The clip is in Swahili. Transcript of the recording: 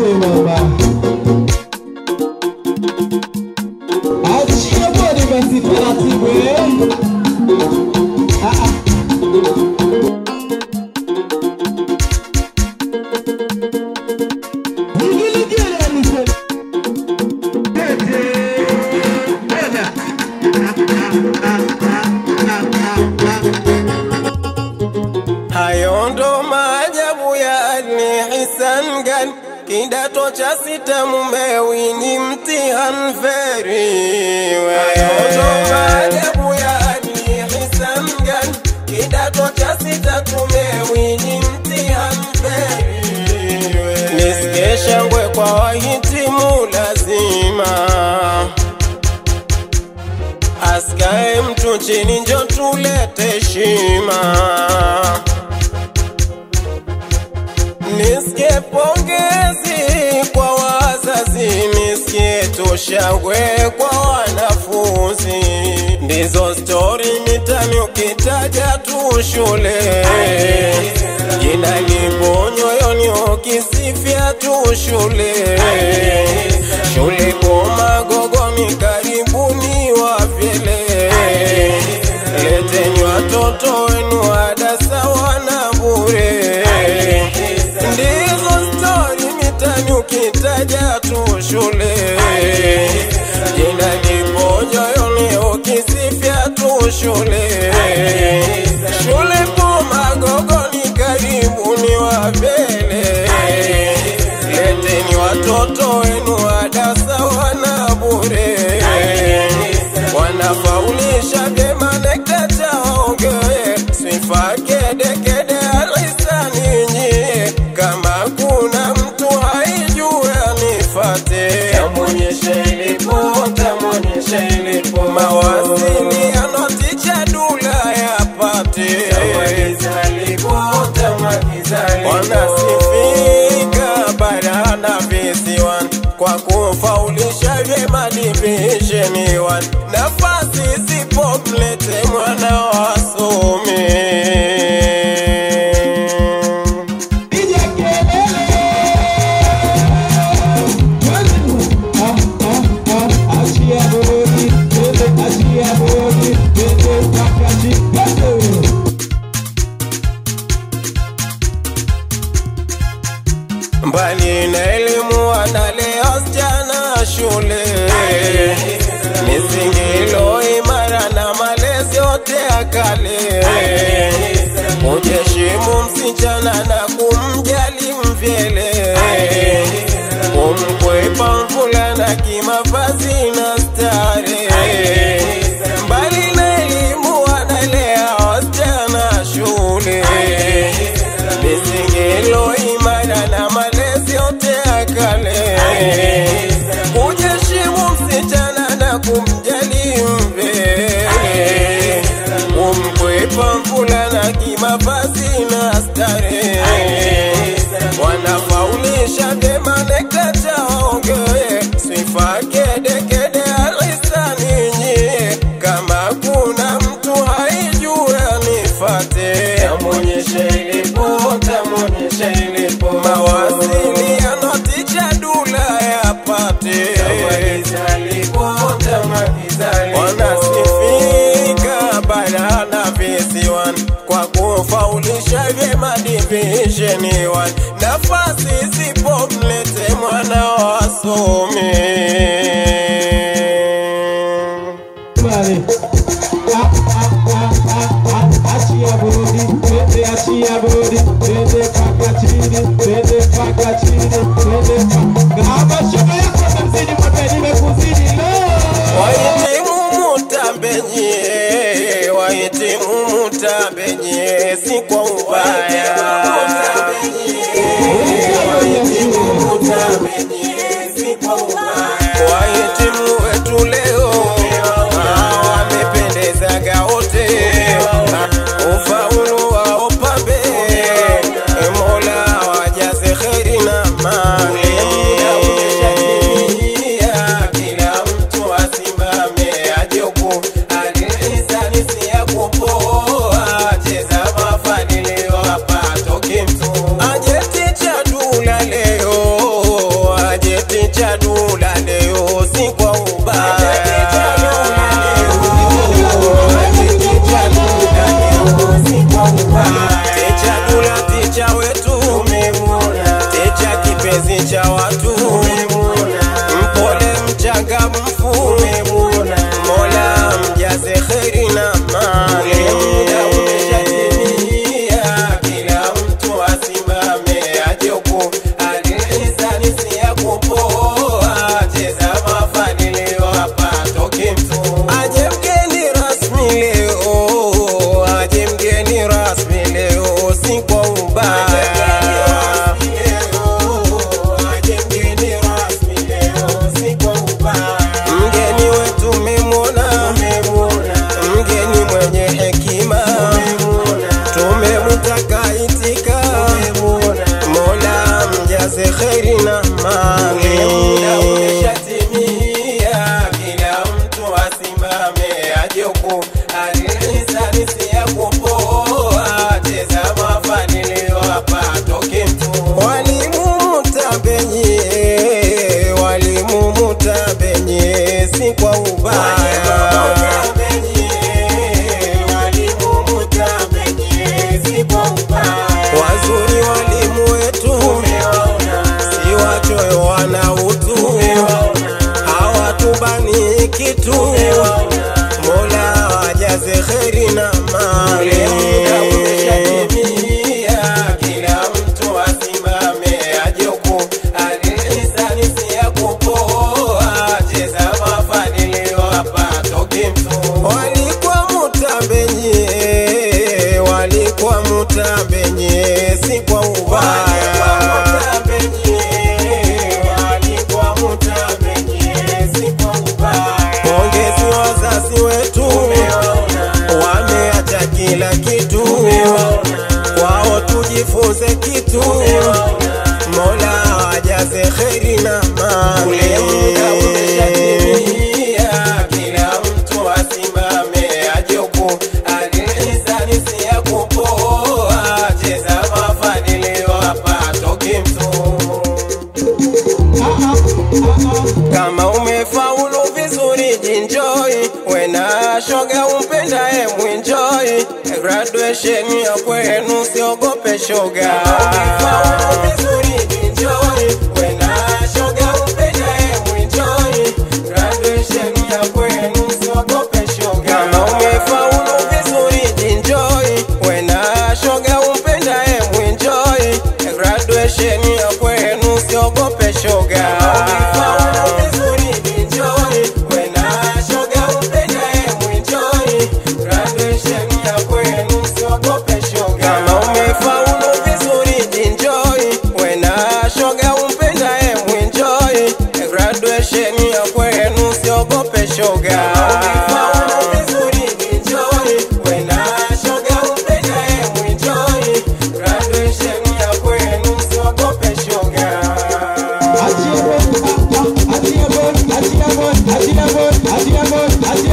Asante baba. Achia bodi basi taratibu Hayo ndo maajabu ya Al-Ihsan Gun, kidato cha 6 mumewini mtihani feri. Hayo ndo maajabu ya Al-Ihsan Gun, kidato cha 6 tumewini mtihani feri. Nisikie shangwe kwa wahitimu lazima, asikae mtu chini njo tulete heshima. Nisikie pongezi kwa wazazi, nisikie tushangwe kwa wanafunzi. Ndizo story mitani ukitaja tu shule, jina lipo nyoyoni ukisifia tu shule. Shule kwa Magogoni karibuni Wavyele, leteni watoto wenu ada sawa na bure. Ndizo story mitani ukitaja tu shule, jina lipo nyoyoni ukisifia tu shule. Shule kwa Magogoni karibuni Wavyele, leteni watoto wenu ada sawa na bure. Wanafaulisha vyema NECTA chaongee, sifa kede kede Al-Ihsan nyie. Kama kuna mtu haijue anifate, tamonyesha ilipo, tamonyesha ilipo. Mawasiliano ticha Dula yapate, tamagiza lipo, tamagiza lipo. Wanasifika bara na visiwani kwa kufaulisha vyema division 1. Nafasi zipo mlete mwana wasome. Mbali na elimu wanalea wasichana shule, misingi ilo imara na malezi yote ya kale. Kujiheshimu msichana na kumjali mvyele, kumkwepa mvulana kimavazi na stare. Mbali na elimu wanalea wasichana shule, misingi ilo imara na malezi yote ya kale. Kujiheshimu msichana na kumjali mvyele, kumkwepa mvulana kimavazi na stare. Wanafaulisha vyema NECTA chaongee, sifa kede kede Al-Ihsan nyie. Kama kuna mtu haijue anifate, tamonyesha ilipo, tamonyesha ilipo. Mawasiliano ticha Dula yapate, tamagiza lipo, tamagiza kwa ubaya. Wazuri walimu wetu, si wachoyo wana utu, hawatubani kitu, Mola wajaze kheri na mali. Kila mtu asimame ajoku, al-ihsani si ya kupoa, cheza mafadhili hapa toki mtu. Walikuwa mutabenye, si kwa ubaya. Pongezi wazazi wetu, wameacha kila kitu, kwao tujifunze kitu, Mola wajaze kheri na mali. Kila mtu asimame ajoku, al-ihsani si ya kupoa, cheza mafadhili hapa toki mtu. Kama umefaulu vizuri jinjoy, wena shoga umpendaye mwinjoy, graduation ya kwenu siogope shoga. Umefaulu vizuri jinjoy, wena shoga umpendaye mwinjoy, graduation ya kwenu siogope shoga. Kama umefaulu vizuri jinjoy, wena shoga umpendaye mwinjoy, graduation ya kwenu siogope shoga. Ati